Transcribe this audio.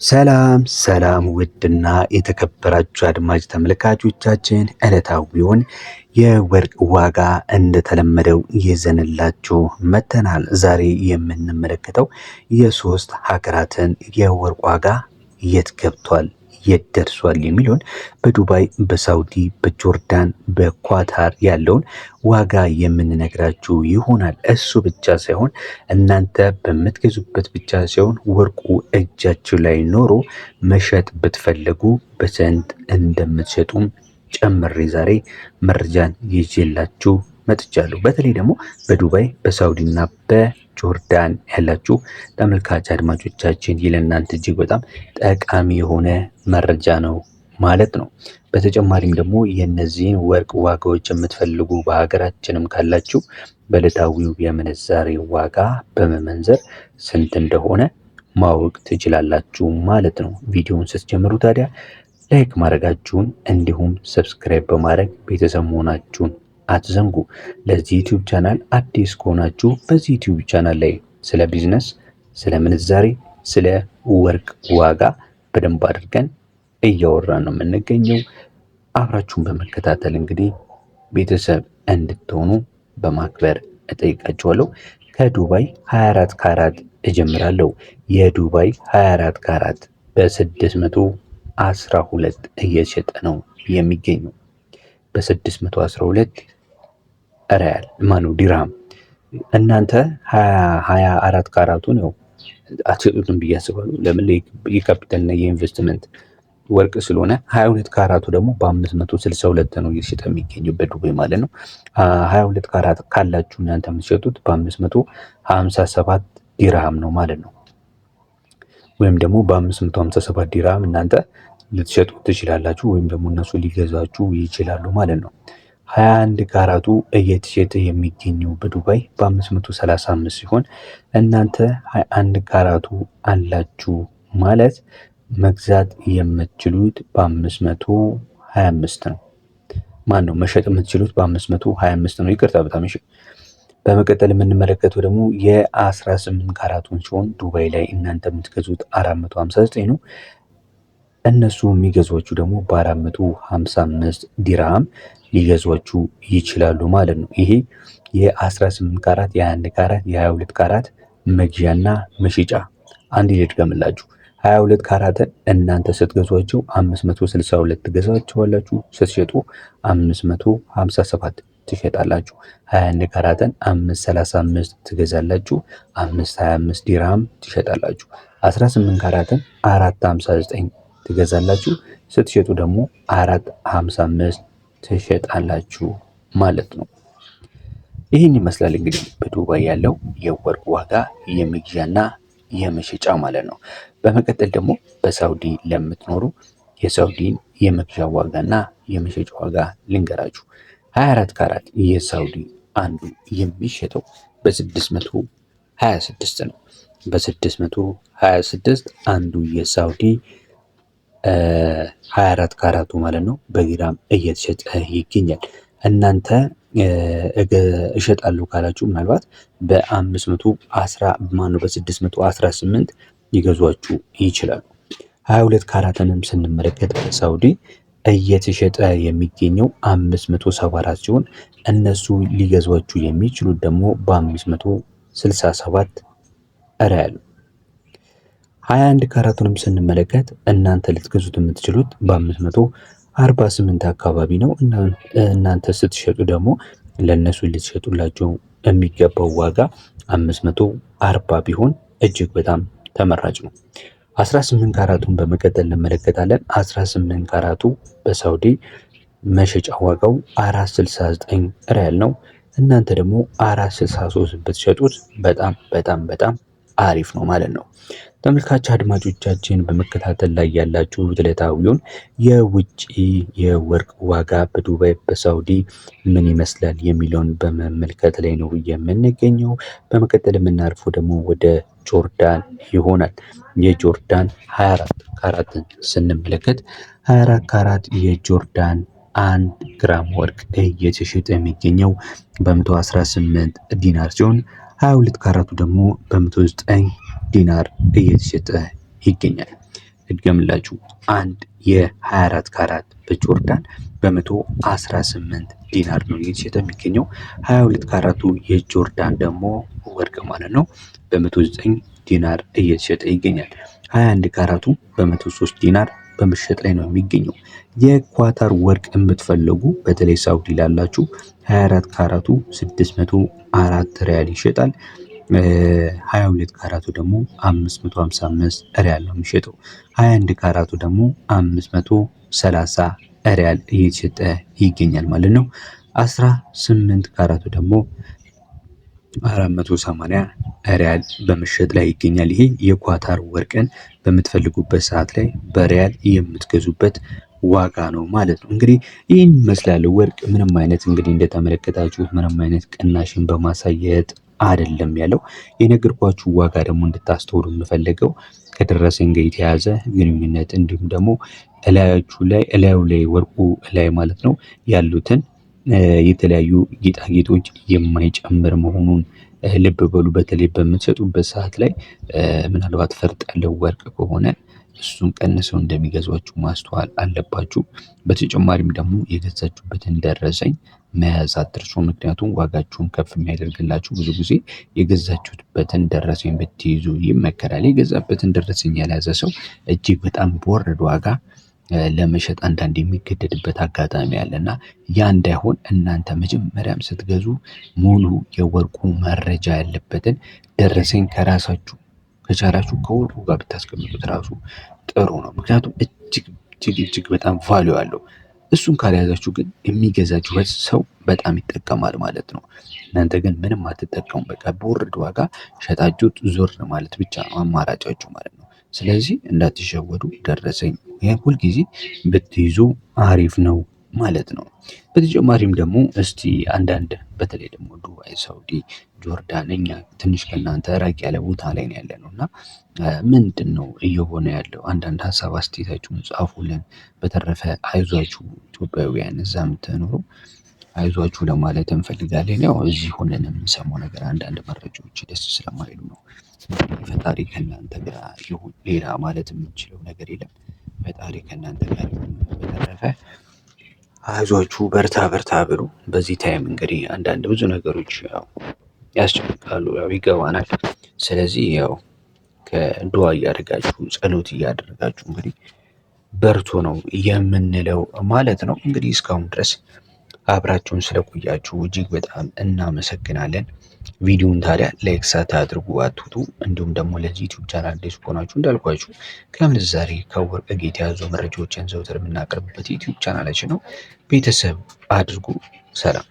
ሰላም ሰላም ውድና የተከበራችሁ አድማጭ ተመልካቾቻችን ዕለታዊውን የወርቅ ዋጋ እንደተለመደው ይዘንላችሁ መጥተናል። ዛሬ የምንመለከተው የሶስት ሀገራትን የወርቅ ዋጋ የት ገብቷል የት ደርሷል የሚለውን በዱባይ፣ በሳውዲ፣ በጆርዳን፣ በኳታር ያለውን ዋጋ የምንነግራችሁ ይሆናል። እሱ ብቻ ሳይሆን እናንተ በምትገዙበት ብቻ ሳይሆን ወርቁ እጃችሁ ላይ ኖሮ መሸጥ ብትፈልጉ በስንት እንደምትሸጡም ጨምሬ ዛሬ መረጃን ይዤላችሁ መጥቻለሁ። በተለይ ደግሞ በዱባይ በሳውዲና በጆርዳን ያላችሁ ተመልካች አድማጮቻችን ለእናንተ እጅግ በጣም ጠቃሚ የሆነ መረጃ ነው ማለት ነው። በተጨማሪም ደግሞ የነዚህን ወርቅ ዋጋዎች የምትፈልጉ በሀገራችንም ካላችሁ በዕለታዊው የምንዛሬ ዋጋ በመመንዘር ስንት እንደሆነ ማወቅ ትችላላችሁ ማለት ነው። ቪዲዮውን ስትጀምሩ ታዲያ ላይክ ማድረጋችሁን እንዲሁም ሰብስክራይብ በማድረግ ቤተሰብ መሆናችሁን አትዘንጉ። ለዚህ ዩቲዩብ ቻናል አዲስ ከሆናችሁ በዚህ ዩቲዩብ ቻናል ላይ ስለ ቢዝነስ፣ ስለ ምንዛሬ፣ ስለ ወርቅ ዋጋ በደንብ አድርገን እያወራን ነው የምንገኘው። አብራችሁን በመከታተል እንግዲህ ቤተሰብ እንድትሆኑ በማክበር እጠይቃችኋለሁ። ከዱባይ 24 ካራት እጀምራለሁ። የዱባይ 24 ካራት በ612 እየሸጠ ነው የሚገኘው። በ612 ሪያል ማኑ ዲራም። እናንተ 24 ካራቱን ነው አትሸጡትም ብዬ አስባለሁ። ለምን? የካፒታልና የኢንቨስትመንት ወርቅ ስለሆነ 22 ካራቱ ደግሞ በ562 ነው እየተሸጠ የሚገኘው በዱባይ ማለት ነው። 22 ካራት ካላችሁ እናንተ የምትሸጡት በ557 ዲርሃም ነው ማለት ነው። ወይም ደግሞ በ557 ዲርሃም እናንተ ልትሸጡ ትችላላችሁ፣ ወይም ደግሞ እነሱ ሊገዛችሁ ይችላሉ ማለት ነው። 21 ካራቱ እየተሸጠ የሚገኘው በዱባይ በ535 ሲሆን እናንተ 21 ካራቱ አላችሁ ማለት መግዛት የምትችሉት በ525 ነው። ማን ነው መሸጥ የምትችሉት በ525 ነው። ይቅርታ በጣም እሺ። በመቀጠል የምንመለከተው ደግሞ የ18 ካራቱን ሲሆን ዱባይ ላይ እናንተ የምትገዙት 459 ነው። እነሱ የሚገዟችሁ ደግሞ በ455 ዲርሃም ሊገዟችሁ ይችላሉ ማለት ነው። ይሄ የ18 ካራት፣ የ21 ካራት፣ የ22 ካራት መግዣና መሸጫ አንድ ልድገምላችሁ። 22 ካራትን እናንተ ስትገዟቸው 562 ትገዛቸዋላችሁ፣ ስትሸጡ 557 ትሸጣላችሁ። 21 ካራትን 535 ትገዛላችሁ፣ 525 ዲርሃም ትሸጣላችሁ። 18 ካራትን 459 ትገዛላችሁ፣ ስትሸጡ ደግሞ 455 ትሸጣላችሁ ማለት ነው። ይህን ይመስላል እንግዲህ በዱባይ ያለው የወርቅ ዋጋ የመግዣና የመሸጫ ማለት ነው። በመቀጠል ደግሞ በሳውዲ ለምትኖሩ የሳውዲን የመግዣ ዋጋና የመሸጫ ዋጋ ልንገራችሁ። 24 ካራት የሳውዲ አንዱ የሚሸጠው በ626 ነው። በ626 አንዱ የሳውዲ 24 ካራቱ ማለት ነው በግራም እየተሸጠ ይገኛል። እናንተ እሸጣለሁ ካላችሁ ምናልባት በ618 ሊገዟችሁ ይችላሉ። 22 ካራትንም ስንመለከት በሳውዲ እየተሸጠ የሚገኘው 574 ሲሆን እነሱ ሊገዟችሁ የሚችሉት ደግሞ በ567 ሪያል። 21 ካራቱንም ስንመለከት እናንተ ልትገዙት የምትችሉት በ548 አካባቢ ነው። እናንተ ስትሸጡ ደግሞ ለእነሱ ልትሸጡላቸው የሚገባው ዋጋ 540 ቢሆን እጅግ በጣም ተመራጭ ነው። 18 ካራቱን በመቀጠል እንመለከታለን። 18 ካራቱ በሳውዲ መሸጫ ዋጋው 469 ሪያል ነው። እናንተ ደግሞ 463 ብትሸጡት በጣም በጣም በጣም አሪፍ ነው ማለት ነው። ተመልካች አድማጮቻችን በመከታተል ላይ ያላችሁ ዕለታዊውን የውጭ የወርቅ ዋጋ በዱባይ በሳውዲ ምን ይመስላል የሚለውን በመመልከት ላይ ነው የምንገኘው። በመቀጠል የምናርፈው ደግሞ ወደ ጆርዳን ይሆናል። የጆርዳን 24 ካራትን ስንመለከት 24 ካራት የጆርዳን 1 ግራም ወርቅ እየተሸጠ የሚገኘው በ118 ዲናር ሲሆን 22 ካራቱ ደግሞ በ109 ዲናር እየተሸጠ ይገኛል። እድገምላችሁ አንድ የ24 ካራት በጆርዳን በ118 ዲናር ነው እየተሸጠ የሚገኘው። 22 ካራቱ የጆርዳን ደግሞ ወርቅ ማለት ነው በ109 ዲናር እየተሸጠ ይገኛል። 21 ካራቱ በ103 ዲናር በመሸጥ ላይ ነው የሚገኘው። የኳታር ወርቅ የምትፈልጉ በተለይ ሳውዲ ላላችሁ 24 ካራቱ 604 ሪያል ይሸጣል። 22 ካራቱ ደግሞ 555 ሪያል ነው የሚሸጠው። 21 ካራቱ ደግሞ 530 ሪያል እየተሸጠ ይገኛል ማለት ነው። 18 ካራቱ ደግሞ 480 ሪያል በመሸጥ ላይ ይገኛል። ይሄ የኳታር ወርቅን በምትፈልጉበት ሰዓት ላይ በሪያል የምትገዙበት ዋጋ ነው ማለት ነው። እንግዲህ ይህን ይመስላል ወርቅ ምንም አይነት እንግዲህ እንደተመለከታችሁት ምንም አይነት ቅናሽን በማሳየት አይደለም ያለው። የነገርኳችሁ ዋጋ ደግሞ እንድታስተውሉ የምፈልገው ከደረሰኝ ጋር የተያዘ ግንኙነት እንዲሁም ደግሞ እላዩ ላይ ወርቁ ላይ ማለት ነው ያሉትን የተለያዩ ጌጣጌጦች የማይጨምር መሆኑን ልብ በሉ። በተለይ በምትሸጡበት ሰዓት ላይ ምናልባት ፈርጥ ያለው ወርቅ ከሆነ እሱን ቀንሰው እንደሚገዟችሁ ማስተዋል አለባችሁ። በተጨማሪም ደግሞ የገዛችሁበትን ደረሰኝ መያዝ አትርሱ። ምክንያቱም ዋጋችሁን ከፍ የሚያደርግላችሁ ብዙ ጊዜ የገዛችሁበትን ደረሰኝ ብትይዙ ይመከራል። የገዛበትን ደረሰኝ ያልያዘ ሰው እጅግ በጣም በወረደ ዋጋ ለመሸጥ አንዳንድ የሚገደድበት አጋጣሚ አለና ያ እንዳይሆን እናንተ መጀመሪያም ስትገዙ ሙሉ የወርቁ መረጃ ያለበትን ደረሰኝ ከራሳችሁ ከቻላችሁ ከወርቁ ጋር ብታስቀምጡት ራሱ ጥሩ ነው። ምክንያቱም እጅግ በጣም ቫልዩ አለው። እሱን ካልያዛችሁ ግን የሚገዛችሁበት ሰው በጣም ይጠቀማል ማለት ነው። እናንተ ግን ምንም አትጠቀሙ። በቃ በወረደ ዋጋ ሸጣችሁት ዞር ማለት ብቻ ነው አማራጫችሁ ማለት ነው። ስለዚህ እንዳትሸወዱ፣ ደረሰኝ ይሄን ሁልጊዜ ብትይዙ አሪፍ ነው ማለት ነው። በተጨማሪም ደግሞ እስቲ አንዳንድ በተለይ ደግሞ ዱባይ፣ ሳውዲ፣ ጆርዳን እኛ ትንሽ ከእናንተ ራቅ ያለ ቦታ ላይ ነው ያለ ነው እና ምንድን ነው እየሆነ ያለው? አንዳንድ ሀሳብ አስተያየታችሁን ጻፉልን። በተረፈ አይዟችሁ ኢትዮጵያውያን እዛ የምትኖሩ አይዟችሁ ለማለት እንፈልጋለን። ያው እዚህ ሆነን የምንሰማው ነገር አንዳንድ መረጃዎች ደስ ስለማይሉ ነው። ፈጣሪ ከእናንተ ጋር ይሁን። ሌላ ማለት የምንችለው ነገር የለም። ፈጣሪ ከእናንተ ጋር ይሁን። በተረፈ አይዟችሁ፣ በርታ ብሉ። በዚህ ታይም እንግዲህ አንዳንድ ብዙ ነገሮች ያው ያስጨንቃሉ፣ ያው ይገባናል። ስለዚህ ያው ከዱዓ እያደረጋችሁ ጸሎት እያደረጋችሁ እንግዲህ በርቱ ነው የምንለው ማለት ነው። እንግዲህ እስካሁን ድረስ አብራችሁን ስለቆያችሁ እጅግ በጣም እናመሰግናለን። ቪዲዮውን ታዲያ ላይክ ሳታድርጉ አትውጡ። እንዲሁም ደግሞ ለዚህ ዩቲዩብ ቻናል አዲስ ከሆናችሁ እንዳልኳችሁ ከምንዛሬ ከወርቅ ጋር የተያዙ መረጃዎችን ዘውትር የምናቀርብበት ዩቲዩብ ቻናላችን ነው። ቤተሰብ አድርጉ። ሰላም